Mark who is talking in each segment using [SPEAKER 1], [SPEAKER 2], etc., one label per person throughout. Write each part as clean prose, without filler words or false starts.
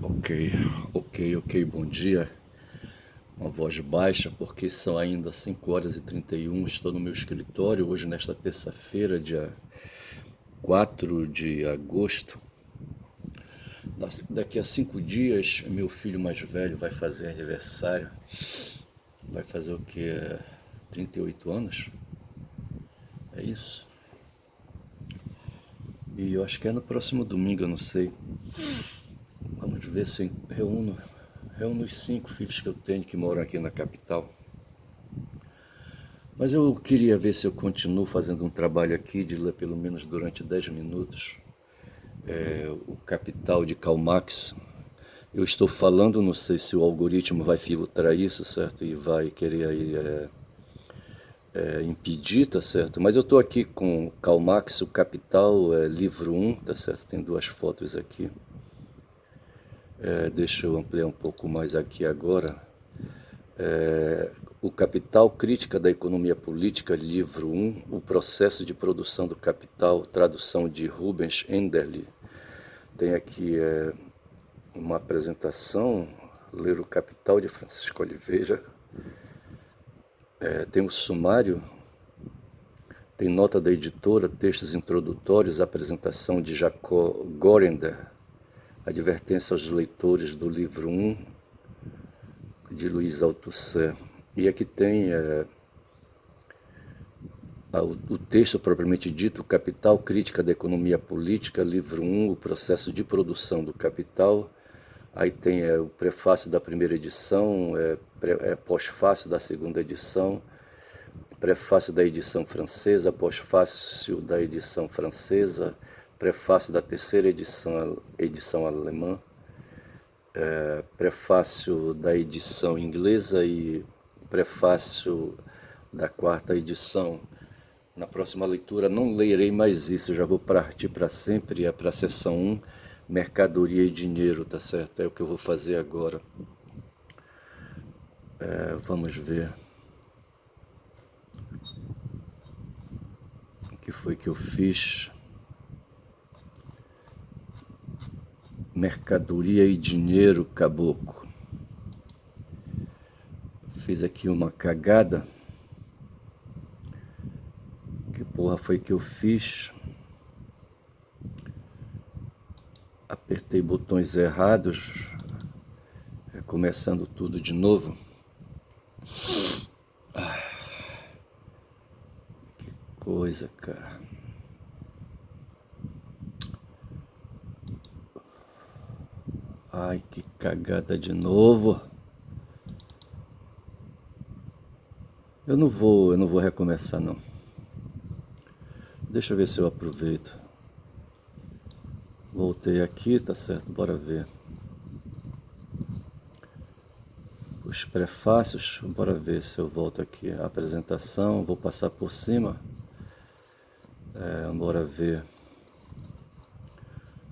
[SPEAKER 1] Ok, bom dia. Uma voz baixa, porque são ainda 5h31, estou no meu escritório, hoje nesta terça-feira, dia 4 de agosto. Daqui a 5 dias, meu filho mais velho vai fazer aniversário. Vai fazer o quê? 38 anos? É isso? E eu acho que é no próximo domingo, eu não sei. Vamos ver se reúno os 5 filhos que eu tenho que moram aqui na capital. Mas eu queria ver se eu continuo fazendo um trabalho aqui de ler pelo menos durante 10 minutos o Capital de Karl Marx. Eu estou falando, não sei se o algoritmo vai filtrar isso, certo? E vai querer aí impedir, tá certo? Mas eu estou aqui com Karl Marx, o Capital, livro 1, tá certo? Tem 2 fotos aqui. Deixa eu ampliar um pouco mais aqui agora. O Capital, Crítica da Economia Política, livro 1, o processo de produção do capital, tradução de Rubens Enderle. Tem aqui uma apresentação, ler o Capital de Francisco Oliveira. Tem o sumário, tem nota da editora, textos introdutórios, apresentação de Jacob Gorender, advertência aos leitores do livro 1, de Luiz Althusser. E aqui tem o texto propriamente dito, Capital, Crítica da Economia Política, livro 1, o processo de produção do capital. Aí tem o prefácio da primeira edição, pós-fácio da segunda edição, prefácio da edição francesa, pós-fácio da edição francesa, prefácio da terceira edição alemã, prefácio da edição inglesa e prefácio da quarta edição. Na próxima leitura não lerei mais isso, eu já vou partir para sempre, para a seção 1, mercadoria e dinheiro, tá certo? É o que eu vou fazer agora. Vamos ver. O que foi que eu fiz? Mercadoria e dinheiro, caboclo. Fiz aqui uma cagada. Que porra foi que eu fiz? Apertei botões errados. Começando tudo de novo. Que coisa, cara. Ai, que cagada de novo. Eu não vou recomeçar não. Deixa eu ver se eu aproveito. Voltei aqui, tá certo? Bora ver. Os prefácios, bora ver se eu volto aqui. A apresentação, vou passar por cima. Bora ver.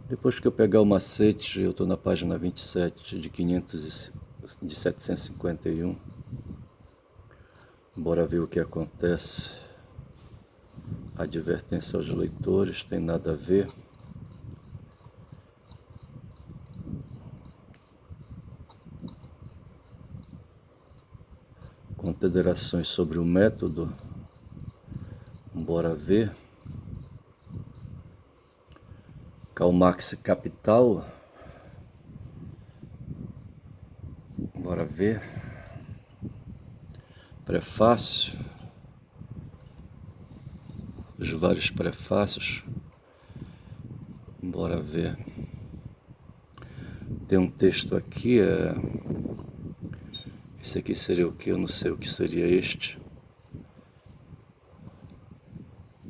[SPEAKER 1] Depois que eu pegar o macete, eu estou na página 27 de 751. Bora ver o que acontece. Advertência aos leitores, tem nada a ver. Considerações sobre o método. Bora ver. Karl Marx Capital. Bora ver. Prefácio. Os vários prefácios. Bora ver. Tem um texto aqui. Esse aqui seria o que? Eu não sei o que seria este.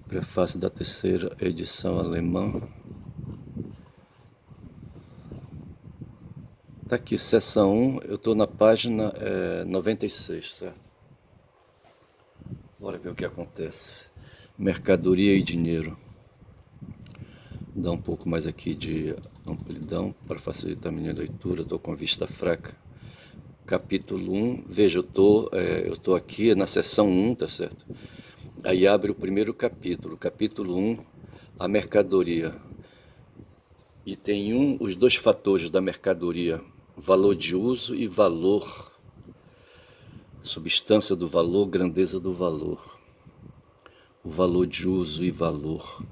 [SPEAKER 1] Prefácio da terceira edição alemã. Tá aqui, seção 1, eu estou na página 96, certo? Bora ver o que acontece. Mercadoria e dinheiro. Dá um pouco mais aqui de amplidão para facilitar a minha leitura, estou com a vista fraca. Capítulo 1, veja, eu tô aqui na seção 1, tá certo? Aí abre o primeiro capítulo, capítulo 1, a mercadoria. Item 1, os dois fatores da mercadoria, valor de uso e valor, substância do valor, grandeza do valor. O valor de uso e valor.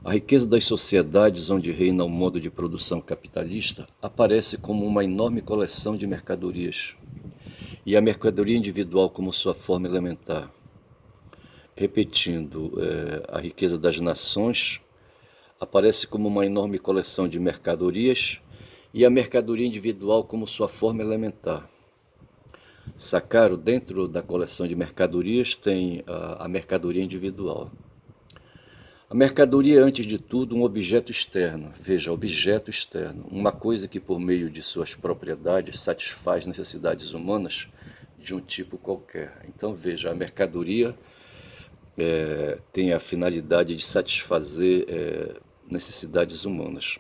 [SPEAKER 1] A riqueza das sociedades onde reina o modo de produção capitalista aparece como uma enorme coleção de mercadorias, e a mercadoria individual como sua forma elementar. Repetindo, a riqueza das nações aparece como uma enorme coleção de mercadorias e a mercadoria individual como sua forma elementar. Sacaram? Dentro da coleção de mercadorias tem a mercadoria individual. A mercadoria é, antes de tudo, um objeto externo. Veja, objeto externo. Uma coisa que, por meio de suas propriedades, satisfaz necessidades humanas de um tipo qualquer. Então, veja, a mercadoria tem a finalidade de satisfazer necessidades humanas.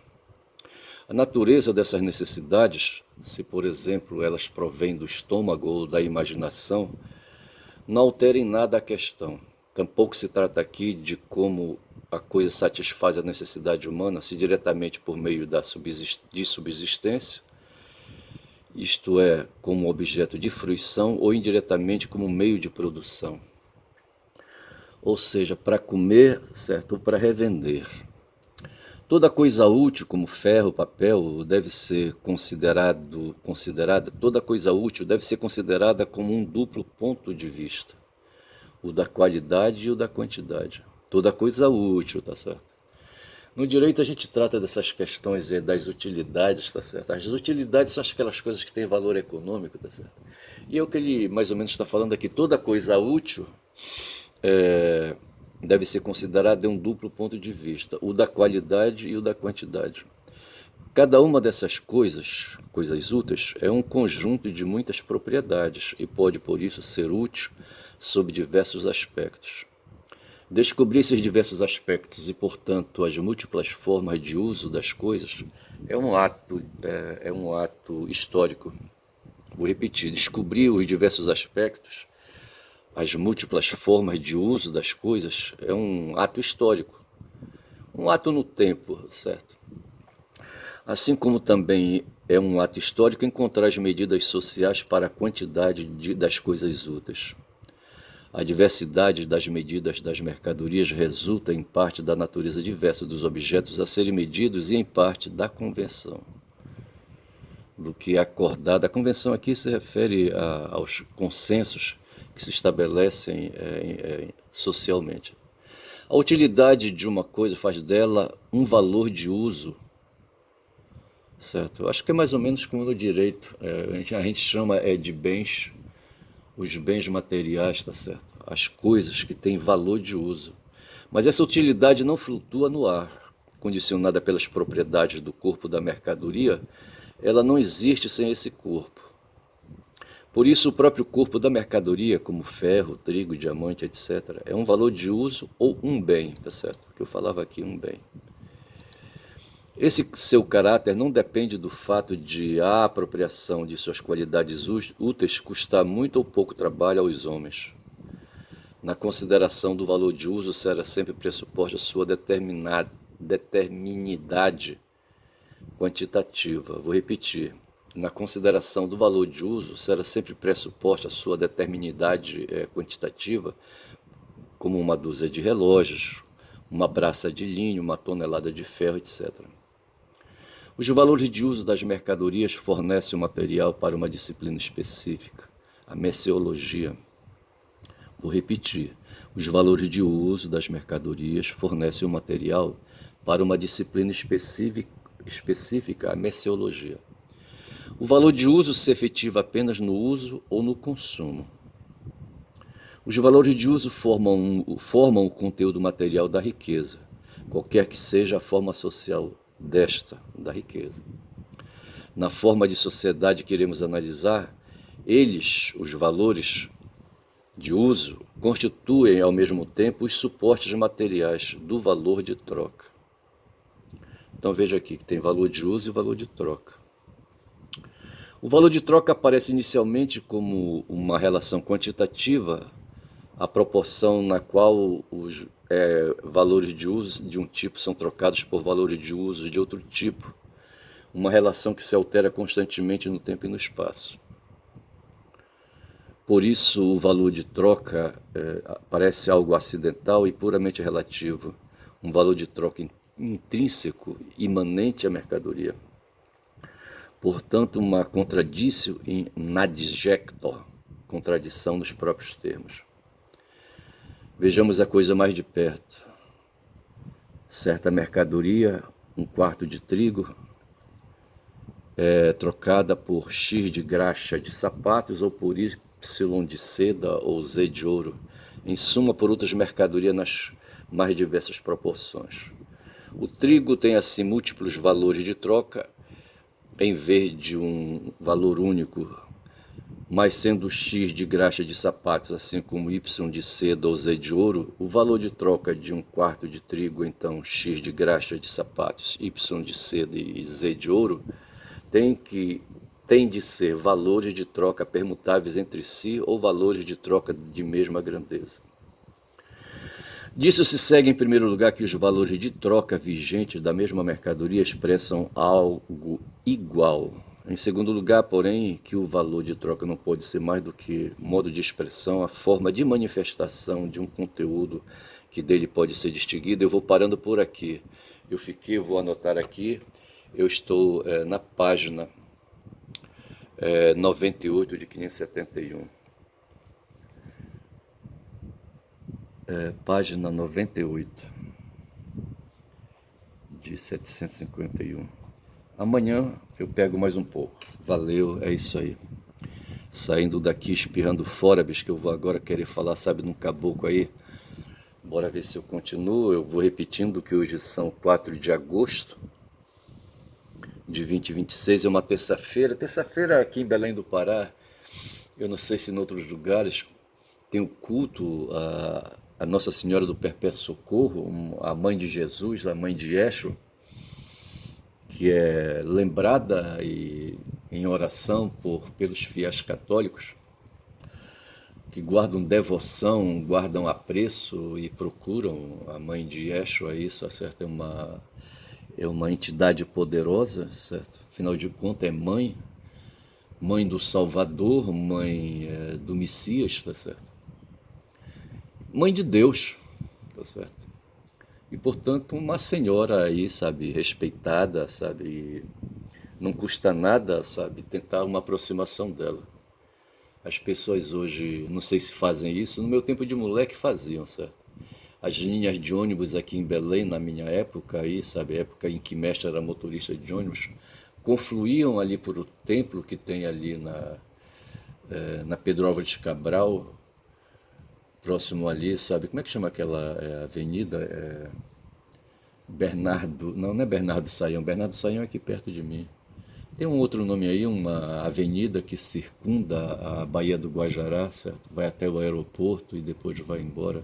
[SPEAKER 1] A natureza dessas necessidades, se por exemplo elas provêm do estômago ou da imaginação, não altera em nada a questão. Tampouco se trata aqui de como a coisa satisfaz a necessidade humana, se diretamente por meio de subsistência, isto é, como objeto de fruição, ou indiretamente como meio de produção. Ou seja, para comer, certo, ou para revender. Toda coisa útil, como ferro, papel, deve ser toda coisa útil deve ser considerada como um duplo ponto de vista, o da qualidade e o da quantidade. Toda coisa útil, tá certo? No direito a gente trata dessas questões das utilidades, tá certo? As utilidades são aquelas coisas que têm valor econômico, tá certo? E é o que ele mais ou menos está falando aqui, toda coisa útil deve ser considerada de um duplo ponto de vista, o da qualidade e o da quantidade. Cada uma dessas coisas úteis, é um conjunto de muitas propriedades e pode, por isso, ser útil sob diversos aspectos. Descobrir esses diversos aspectos e, portanto, as múltiplas formas de uso das coisas é um ato histórico. Vou repetir, descobrir os diversos aspectos, as múltiplas formas de uso das coisas, é um ato histórico, um ato no tempo, certo? Assim como também é um ato histórico encontrar as medidas sociais para a quantidade das coisas úteis. A diversidade das medidas das mercadorias resulta em parte da natureza diversa dos objetos a serem medidos e em parte da convenção. Do que é acordado. A convenção aqui se refere aos consensos que se estabelecem socialmente. A utilidade de uma coisa faz dela um valor de uso, certo? Eu acho que é mais ou menos como no direito. A gente chama de bens, os bens materiais, tá certo? As coisas que têm valor de uso. Mas essa utilidade não flutua no ar, condicionada pelas propriedades do corpo da mercadoria, ela não existe sem esse corpo. Por isso, o próprio corpo da mercadoria, como ferro, trigo, diamante, etc., é um valor de uso ou um bem, tá certo? Que eu falava aqui, um bem. Esse seu caráter não depende do fato de a apropriação de suas qualidades úteis custar muito ou pouco trabalho aos homens. Na consideração do valor de uso será sempre pressuposta a sua determinidade quantitativa. Vou repetir. Na consideração do valor de uso, será sempre pressuposta a sua determinidade quantitativa, como uma dúzia de relógios, uma braça de linho, uma tonelada de ferro, etc. Os valores de uso das mercadorias fornecem o material para uma disciplina específica, a merceologia. Vou repetir. Os valores de uso das mercadorias fornecem o material para uma disciplina específica, a merceologia. O valor de uso se efetiva apenas no uso ou no consumo. Os valores de uso formam o conteúdo material da riqueza, qualquer que seja a forma social da riqueza. Na forma de sociedade que iremos analisar, os valores de uso, constituem ao mesmo tempo os suportes materiais do valor de troca. Então veja aqui que tem valor de uso e valor de troca. O valor de troca aparece inicialmente como uma relação quantitativa, a proporção na qual valores de uso de um tipo são trocados por valores de uso de outro tipo, uma relação que se altera constantemente no tempo e no espaço. Por isso, o valor de troca parece algo acidental e puramente relativo, um valor de troca intrínseco, imanente à mercadoria. Portanto, uma contradictio in adjecto, contradição nos próprios termos. Vejamos a coisa mais de perto. Certa mercadoria, um quarto de trigo, é trocada por X de graxa de sapatos ou por Y de seda ou Z de ouro, em suma por outras mercadorias nas mais diversas proporções. O trigo tem assim múltiplos valores de troca, em vez de um valor único, mas sendo X de graxa de sapatos, assim como Y de seda ou Z de ouro, o valor de troca de um quarto de trigo, então X de graxa de sapatos, Y de seda e Z de ouro, tem de ser valores de troca permutáveis entre si ou valores de troca de mesma grandeza. Disso se segue, em primeiro lugar, que os valores de troca vigentes da mesma mercadoria expressam algo igual. Em segundo lugar, porém, que o valor de troca não pode ser mais do que modo de expressão, a forma de manifestação de um conteúdo que dele pode ser distinguido. Eu vou parando por aqui. Vou anotar aqui. Eu estou na página 98 de 571. Página 98 de 751. Amanhã eu pego mais um pouco. Valeu, é isso aí. Saindo daqui, espirrando fora, bicho, que eu vou agora querer falar, sabe, num caboclo aí. Bora ver se eu continuo. Eu vou repetindo que hoje são 4 de agosto de 2026, é uma terça-feira. Terça-feira aqui em Belém do Pará, eu não sei se em outros lugares, tem o culto a Nossa Senhora do Perpétuo Socorro, a mãe de Jesus, a mãe de Yeshua, que é lembrada em oração pelos fiéis católicos, que guardam devoção, guardam apreço e procuram a mãe de Yeshua, isso, certo? É uma entidade poderosa, certo? Afinal de contas, é mãe do Salvador, mãe do Messias, tá certo? Mãe de Deus, tá certo? E, portanto, uma senhora aí, sabe, respeitada, sabe, e não custa nada, sabe, tentar uma aproximação dela. As pessoas hoje, não sei se fazem isso, no meu tempo de moleque faziam, certo? As linhas de ônibus aqui em Belém, na minha época aí, sabe, época em que mestre era motorista de ônibus, confluíam ali por o templo que tem ali na Pedro Álvares Cabral, próximo ali, sabe, como é que chama aquela avenida? Bernardo, não é Bernardo Saião, Bernardo Saião é aqui perto de mim. Tem um outro nome aí, uma avenida que circunda a Baía do Guajará, certo? Vai até o aeroporto e depois vai embora.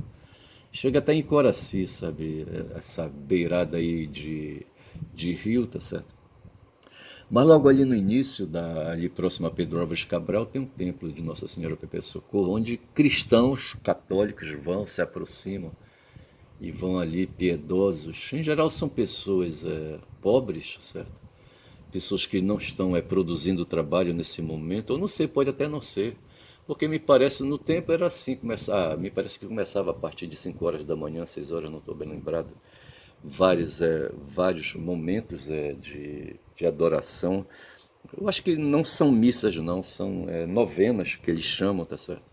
[SPEAKER 1] Chega até em Coraci, sabe? Essa beirada aí de rio, tá certo? Mas logo ali no início, ali próximo a Pedro Álvares Cabral, tem um templo de Nossa Senhora Perpétua Socorro, onde cristãos católicos vão, se aproximam e vão ali piedosos. Em geral são pessoas pobres, certo? Pessoas que não estão produzindo trabalho nesse momento, ou não sei, pode até não ser, porque me parece, no tempo era assim, me parece que começava a partir de 5 horas da manhã, 6 horas, não estou bem lembrado, vários momentos de adoração. Eu acho que não são missas não, são novenas que eles chamam, tá certo?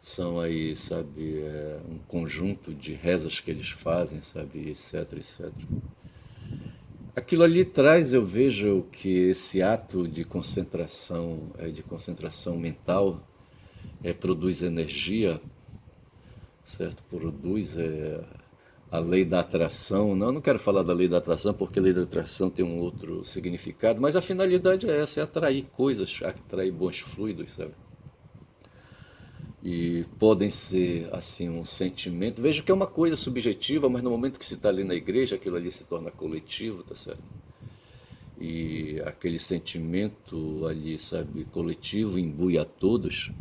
[SPEAKER 1] São aí, sabe, um conjunto de rezas que eles fazem, sabe, etc, etc. Aquilo ali traz, eu vejo que esse ato de concentração mental, produz energia, certo? Produz a lei da atração. Não, eu não quero falar da lei da atração, porque a lei da atração tem um outro significado, mas a finalidade é essa, é atrair coisas, atrair bons fluidos, sabe? E podem ser, assim, um sentimento. Vejo que é uma coisa subjetiva, mas no momento que se está ali na igreja, aquilo ali se torna coletivo, tá certo? E aquele sentimento ali, sabe, coletivo, imbui a todos.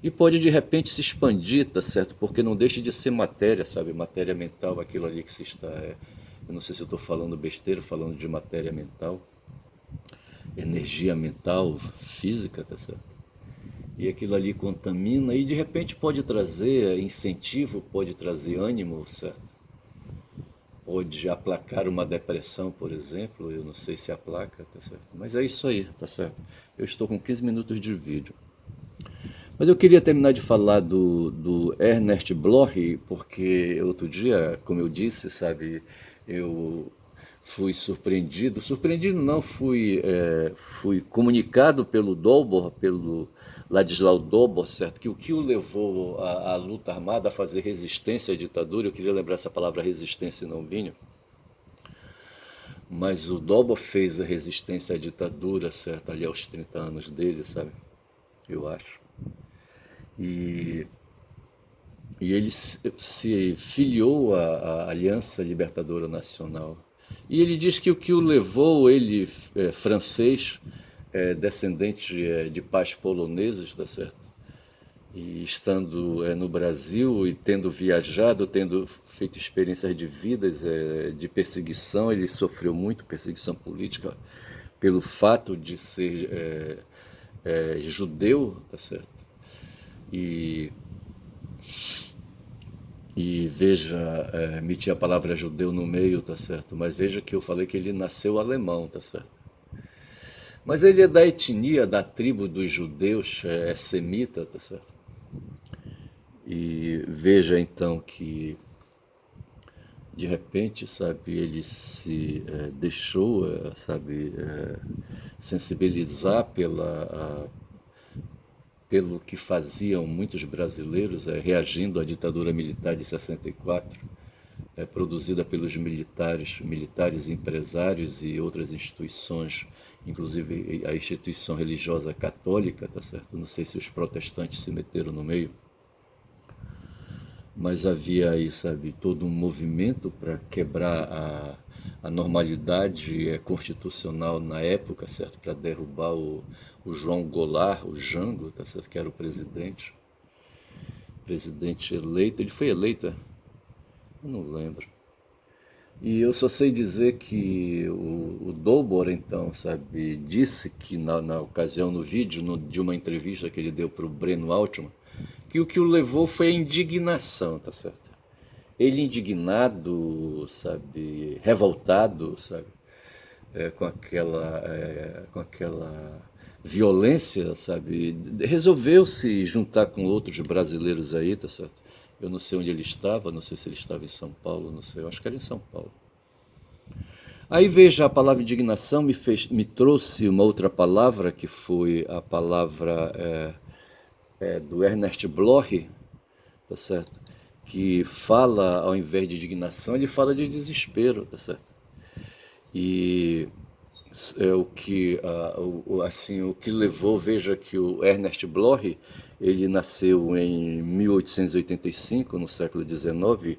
[SPEAKER 1] E pode de repente se expandir, tá certo? Porque não deixa de ser matéria, sabe? Matéria mental, aquilo ali que se está. Eu não sei se eu estou falando besteira, falando de matéria mental, energia mental, física, tá certo? E aquilo ali contamina e de repente pode trazer incentivo, pode trazer ânimo, certo? Pode aplacar uma depressão, por exemplo. Eu não sei se aplaca, tá certo? Mas é isso aí, tá certo? Eu estou com 15 minutos de vídeo. Mas eu queria terminar de falar do Ernest Bloch, porque outro dia, como eu disse, sabe, eu fui surpreendido, surpreendido não, fui comunicado pelo Dobor, pelo Ladislau Dobor, certo, que o que o levou à luta armada, a fazer resistência à ditadura, eu queria lembrar essa palavra resistência e não vinho, mas o Dobor fez a resistência à ditadura, certo, ali aos 30 anos dele, sabe, eu acho. E ele se filiou à Aliança Libertadora Nacional. E ele diz que o que o levou, ele, francês, descendente de pais poloneses, tá certo? E estando no Brasil e tendo viajado, tendo feito experiências de vidas, de perseguição, ele sofreu muito perseguição política pelo fato de ser judeu, tá certo? E veja, meti a palavra judeu no meio, tá certo? Mas veja que eu falei que ele nasceu alemão, tá certo? Mas ele é da etnia, da tribo dos judeus, é semita, tá certo? E veja então que, de repente, sabe, ele se deixou, sabe, sensibilizar pelo que faziam muitos brasileiros, reagindo à ditadura militar de 64, produzida pelos militares empresários e outras instituições, inclusive a instituição religiosa católica, tá certo? Não sei se os protestantes se meteram no meio, mas havia aí, sabe, todo um movimento para quebrar a normalidade constitucional na época, certo? Para derrubar o João Goulart, o Jango, tá certo? Que era o presidente eleito. Ele foi eleito, eu não lembro. E eu só sei dizer que o Dobor, então, sabe, disse que na ocasião, no vídeo, de uma entrevista que ele deu para o Breno Altman, que o que o levou foi a indignação, tá certo? Ele indignado, sabe, revoltado, sabe, com aquela violência, sabe, resolveu se juntar com outros brasileiros aí, tá certo? Eu não sei onde ele estava, não sei se ele estava em São Paulo, não sei, eu acho que era em São Paulo. Aí veja, a palavra indignação me trouxe uma outra palavra, que foi a palavra do Ernest Bloch, tá certo? Que fala, ao invés de indignação, ele fala de desespero, tá certo? E assim, o que levou, veja que o Ernest Bloch, ele nasceu em 1885, no século XIX,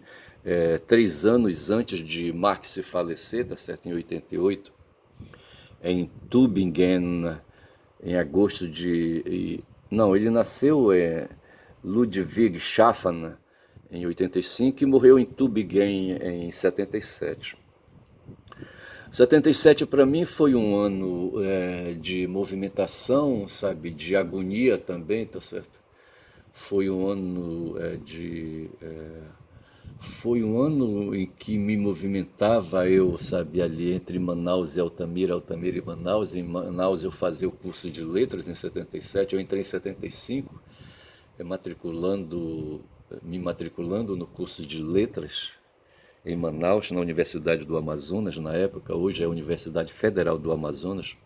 [SPEAKER 1] 3 anos antes de Marx falecer, tá certo? Em 88, em Tübingen, em agosto de... Não, ele nasceu em Ludwigshafen, em 85, e morreu em Tübingen em 77. 77 para mim foi um ano de movimentação, sabe, de agonia também, tá certo? Foi um ano foi um ano em que me movimentava eu, sabe, ali entre Manaus e Altamira, Altamira e Manaus. Em Manaus eu fazia o curso de letras em 77, eu entrei em 75, me matriculando no curso de letras em Manaus, na Universidade do Amazonas, na época, hoje é a Universidade Federal do Amazonas.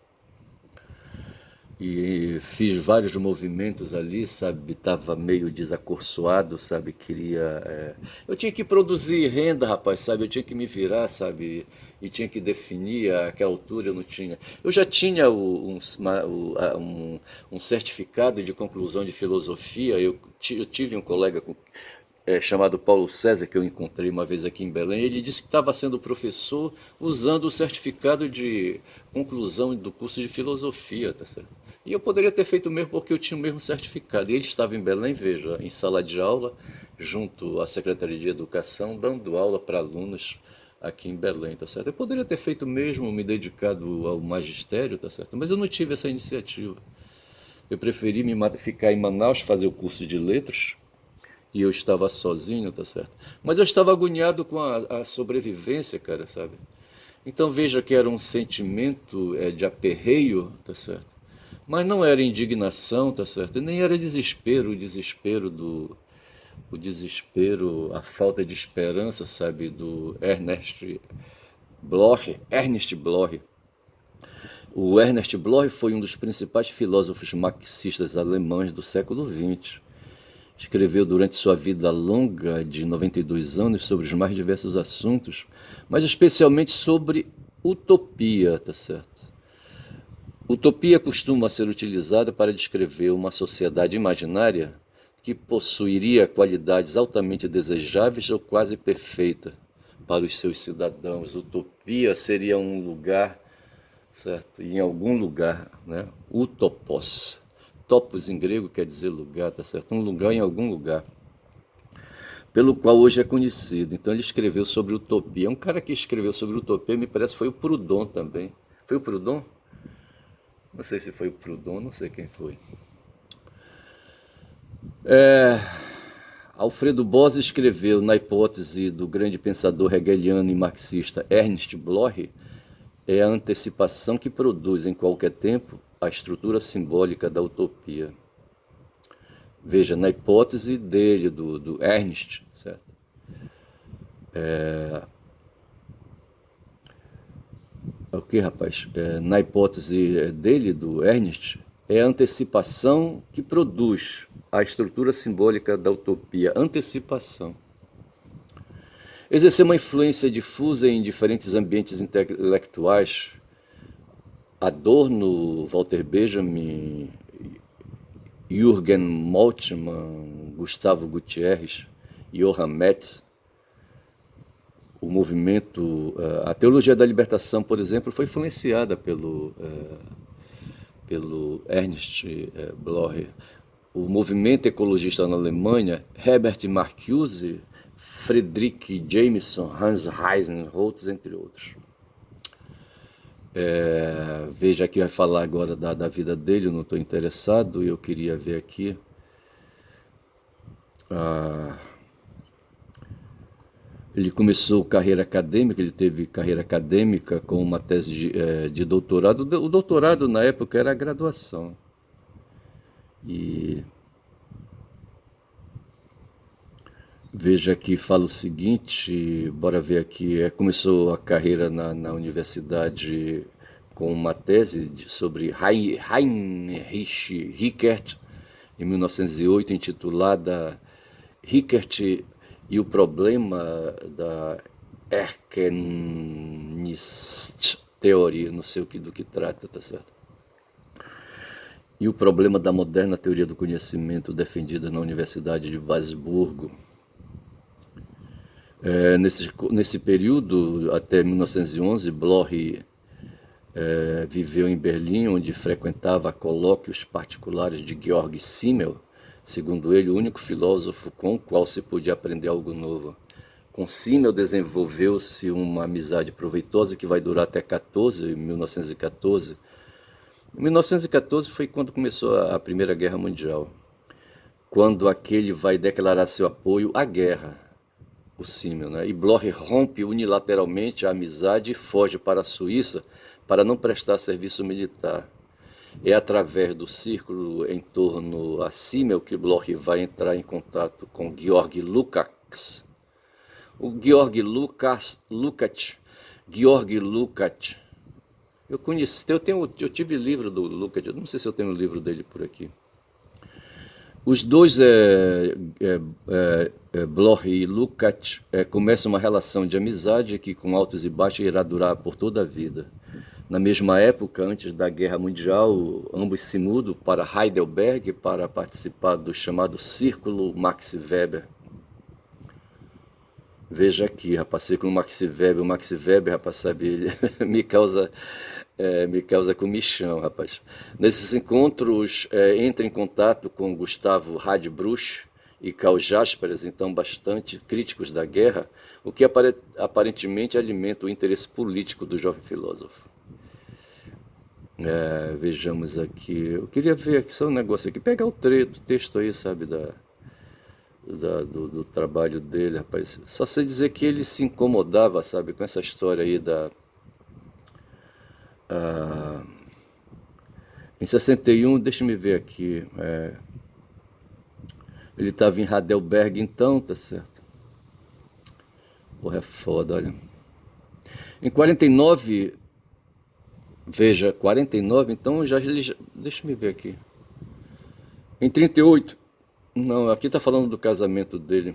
[SPEAKER 1] E fiz vários movimentos ali, sabe, estava meio desacorçoado, sabe, eu tinha que produzir renda, rapaz, sabe, eu tinha que me virar, sabe, e tinha que definir, àquela altura eu não tinha... Eu já tinha um certificado de conclusão de filosofia, eu tive um colega chamado Paulo César, que eu encontrei uma vez aqui em Belém. Ele disse que estava sendo professor usando o certificado de conclusão do curso de filosofia, tá certo? E eu poderia ter feito o mesmo porque eu tinha o mesmo certificado. E ele estava em Belém, veja, em sala de aula, junto à Secretaria de Educação, dando aula para alunos aqui em Belém, tá certo? Eu poderia ter feito mesmo, me dedicado ao magistério, tá certo? Mas eu não tive essa iniciativa. Eu preferi ficar em Manaus, fazer o curso de letras, e eu estava sozinho, tá certo? Mas eu estava agoniado com a sobrevivência, cara, sabe? Então veja que era um sentimento de aperreio, tá certo? Mas não era indignação, tá certo? E nem era desespero, o desespero, a falta de esperança, sabe, do Ernest Bloch. O Ernest Bloch foi um dos principais filósofos marxistas alemães do século XX. Escreveu durante sua vida longa de 92 anos sobre os mais diversos assuntos, mas especialmente sobre utopia, tá certo? Utopia costuma ser utilizada para descrever uma sociedade imaginária que possuiria qualidades altamente desejáveis ou quase perfeita para os seus cidadãos. Utopia seria um lugar, certo? Em algum lugar, né? Utopos. Topos em grego quer dizer lugar, tá certo? Um lugar em algum lugar, pelo qual hoje é conhecido. Então ele escreveu sobre utopia. Um cara que escreveu sobre utopia, me parece, foi o Proudhon também. Foi o Proudhon? Não sei se foi o Proudhon, não sei quem foi. Alfredo Bose escreveu, na hipótese do grande pensador hegeliano e marxista Ernst Bloch, é a antecipação que produz em qualquer tempo a estrutura simbólica da utopia. Veja, na hipótese dele, do Ernst, certo? O que, rapaz? Na hipótese dele, do Ernst, é a antecipação que produz a estrutura simbólica da utopia. Antecipação. Exercer uma influência difusa em diferentes ambientes intelectuais, Adorno, Walter Benjamin, Jürgen Moltmann, Gustavo Gutierrez, Johann Metz, o movimento, a teologia da libertação, por exemplo, foi influenciada pelo Ernst Bloch. O movimento ecologista na Alemanha, Herbert Marcuse, Friedrich Jameson, Hans Heisenholtz, entre outros. Veja aqui, vai falar agora da vida dele, eu não estou interessado, eu queria ver aqui. Ele começou carreira acadêmica, ele teve carreira acadêmica com uma tese de doutorado. O doutorado na época era a graduação. E veja aqui, fala o seguinte, bora ver aqui, começou a carreira na universidade com uma tese sobre Heinrich Rickert, em 1908, intitulada Rickert e o problema da Erkenntnistheorie, não sei do que trata, tá certo? E o problema da moderna teoria do conhecimento defendida na Universidade de Wasburgo. Nesse período, até 1911, Bloch viveu em Berlim, onde frequentava colóquios particulares de Georg Simmel, segundo ele, o único filósofo com o qual se podia aprender algo novo. Com Simmel desenvolveu-se uma amizade proveitosa que vai durar até 1914. Em 1914 foi quando começou a Primeira Guerra Mundial, quando aquele vai declarar seu apoio à guerra, o Simmel, né? E Bloch rompe unilateralmente a amizade e foge para a Suíça para não prestar serviço militar. É através do círculo em torno a Simmel que Bloch vai entrar em contato com Georg Lukács. O Georg Lukács, eu conheci, eu tive livro do Lukács, não sei se eu tenho um livro dele por aqui. Os dois, Bloch e Lukács, começam uma relação de amizade que, com altos e baixos, irá durar por toda a vida. Na mesma época, antes da Guerra Mundial, ambos se mudam para Heidelberg para participar do chamado Círculo Max Weber. Veja aqui, rapaz, ciclo Maxi Weber, o Maxi Weber, rapaz, sabe, ele me causa comichão, rapaz. Nesses encontros, entra em contato com Gustavo Radbruch e Karl Jaspers, então bastante críticos da guerra, o que aparentemente alimenta o interesse político do jovem filósofo. Vejamos aqui, eu queria ver aqui só um negócio aqui, pegar o texto aí, sabe, do trabalho dele, rapaz. Só sei dizer que ele se incomodava, sabe, com essa história aí em 61, deixa-me ver aqui, ele estava em Heidelberg então, tá certo? Porra, é foda, olha. Em 49, veja, 49, então deixa-me ver aqui. Em 38, não, aqui tá falando do casamento dele.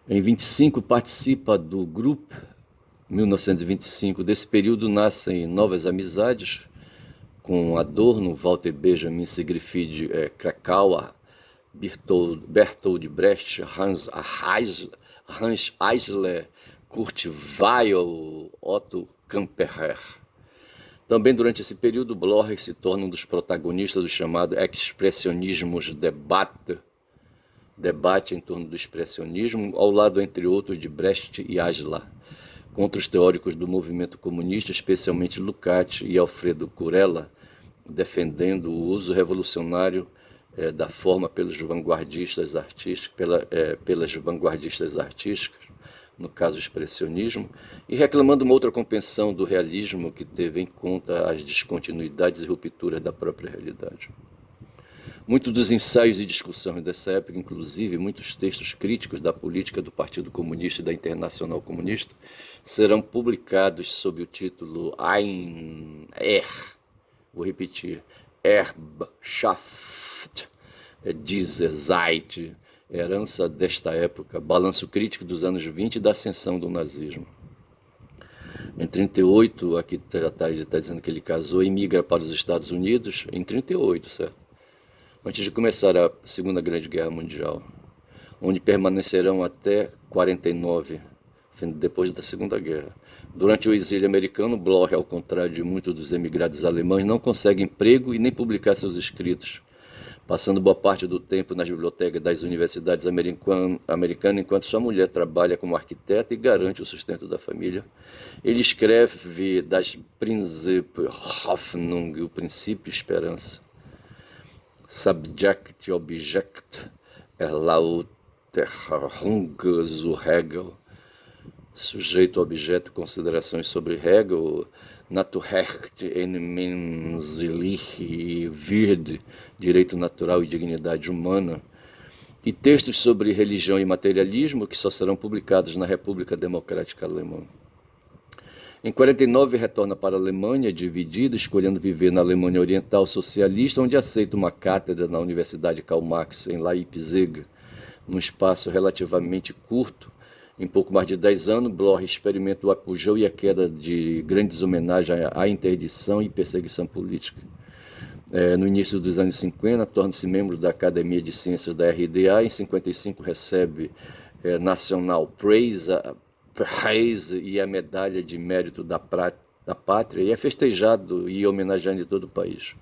[SPEAKER 1] Em 25 participa do grupo 1925. Desse período nascem novas amizades com Adorno, Walter Benjamin, Siegfried Kracauer, Bertold Brecht, Hans Eisler, Kurt Weill, Otto Kamperer. Também durante esse período, Blocher se torna um dos protagonistas do chamado expressionismo debate em torno do expressionismo, ao lado, entre outros, de Brecht e Eisler, contra os teóricos do movimento comunista, especialmente Lukács e Alfredo Kurella, defendendo o uso revolucionário da forma pelas vanguardistas artísticas, no caso o expressionismo, e reclamando uma outra compreensão do realismo que teve em conta as descontinuidades e rupturas da própria realidade. Muitos dos ensaios e discussões dessa época, inclusive muitos textos críticos da política do Partido Comunista e da Internacional Comunista, serão publicados sob o título vou repetir, Erbschaft dieser Zeit, herança desta época, balanço crítico dos anos 20 e da ascensão do nazismo. Em 38, aqui ele está dizendo que ele casou e migra para os Estados Unidos, em 38, certo? Antes de começar a Segunda Grande Guerra Mundial, onde permanecerão até 49, depois da Segunda Guerra. Durante o exílio americano, Bloch, ao contrário de muitos dos emigrados alemães, não consegue emprego e nem publicar seus escritos, passando boa parte do tempo nas bibliotecas das universidades americanas, enquanto sua mulher trabalha como arquiteta e garante o sustento da família. Ele escreve das Prinzip Hoffnung, o princípio e esperança. Subject, Object, Erläuterung zu Hegel, sujeito, objeto, considerações sobre Hegel, Naturrecht und menschliche Würde, direito natural e dignidade humana, e textos sobre religião e materialismo que só serão publicados na República Democrática Alemã. Em 49 retorna para a Alemanha, dividida, escolhendo viver na Alemanha Oriental Socialista, onde aceita uma cátedra na Universidade Karl Marx, em Leipzig, num espaço relativamente curto. Em pouco mais de 10 anos, Bloch experimenta o apogeu e a queda de grandes homenagens à interdição e perseguição política. No início dos anos 50, torna-se membro da Academia de Ciências da RDA. Em 55, recebe National Prize e a Medalha de Mérito da Pátria, e é festejado e homenageado em todo o país.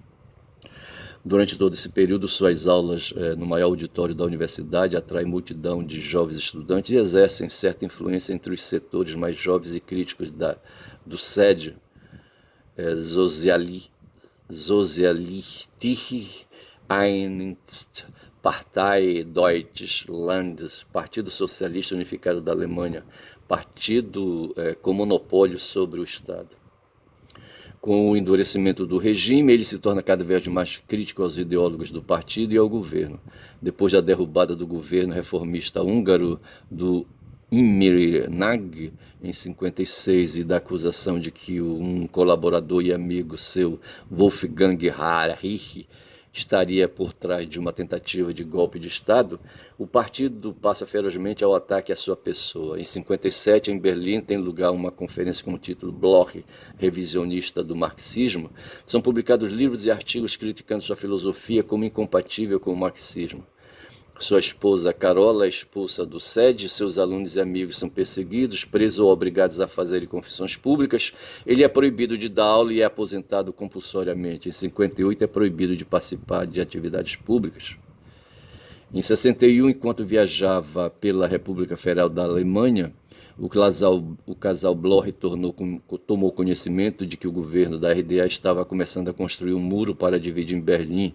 [SPEAKER 1] Durante todo esse período, suas aulas no maior auditório da universidade atraem multidão de jovens estudantes e exercem certa influência entre os setores mais jovens e críticos do SED, Sozialistische Einheitspartei Deutschlands, Partido Socialista Unificado da Alemanha, partido com monopólio sobre o Estado. Com o endurecimento do regime, ele se torna cada vez mais crítico aos ideólogos do partido e ao governo. Depois da derrubada do governo reformista húngaro do Imre Nagy, em 56, e da acusação de que um colaborador e amigo seu, Wolfgang Rich, estaria por trás de uma tentativa de golpe de Estado, o partido passa ferozmente ao ataque à sua pessoa. Em 57, em Berlim, tem lugar uma conferência com o título Bloch, revisionista do marxismo. São publicados livros e artigos criticando sua filosofia como incompatível com o marxismo. Sua esposa Carola é expulsa do SED, seus alunos e amigos são perseguidos, presos ou obrigados a fazerem confissões públicas. Ele é proibido de dar aula e é aposentado compulsoriamente. Em 58 é proibido de participar de atividades públicas. Em 61, enquanto viajava pela República Federal da Alemanha, o casal Bloch tomou conhecimento de que o governo da RDA estava começando a construir um muro para dividir em Berlim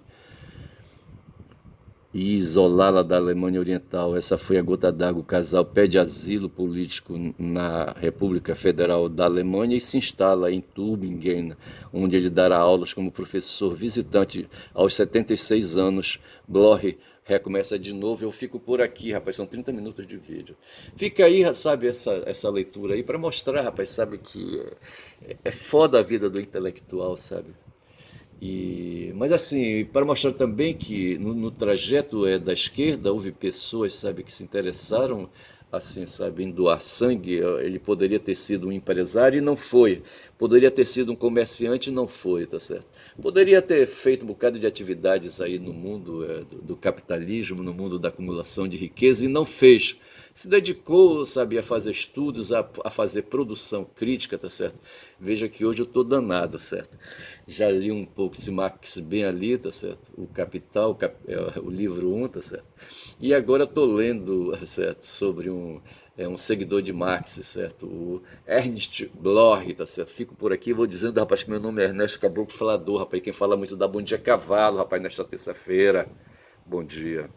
[SPEAKER 1] e isolá-la da Alemanha Oriental. Essa foi a gota d'água. O casal pede asilo político na República Federal da Alemanha e se instala em Tübingen, onde ele dará aulas como professor visitante. Aos 76 anos, Bloch recomeça de novo. Eu fico por aqui, rapaz, são 30 minutos de vídeo. Fica aí, sabe, essa leitura aí para mostrar, rapaz, sabe, que é foda a vida do intelectual, sabe? Mas assim, para mostrar também que no trajeto da esquerda houve pessoas, sabe, que se interessaram assim, sabe, em doar sangue. Ele poderia ter sido um empresário e não foi. Poderia ter sido um comerciante e não foi, tá certo? Poderia ter feito um bocado de atividades aí no mundo do capitalismo, no mundo da acumulação de riqueza e não fez. Se dedicou, sabe, a fazer estudos, a fazer produção crítica, tá certo? Veja que hoje eu estou danado, certo? Já li um pouco de Marx bem ali, tá certo? O Capital, o livro 1, tá certo? E agora estou lendo, certo, sobre um seguidor de Marx, certo? O Ernst Bloch, tá certo? Fico por aqui, vou dizendo, rapaz, que meu nome é Ernesto Caboclo Falador, rapaz, quem fala muito dá bom dia cavalo, rapaz, nesta terça-feira. Bom dia.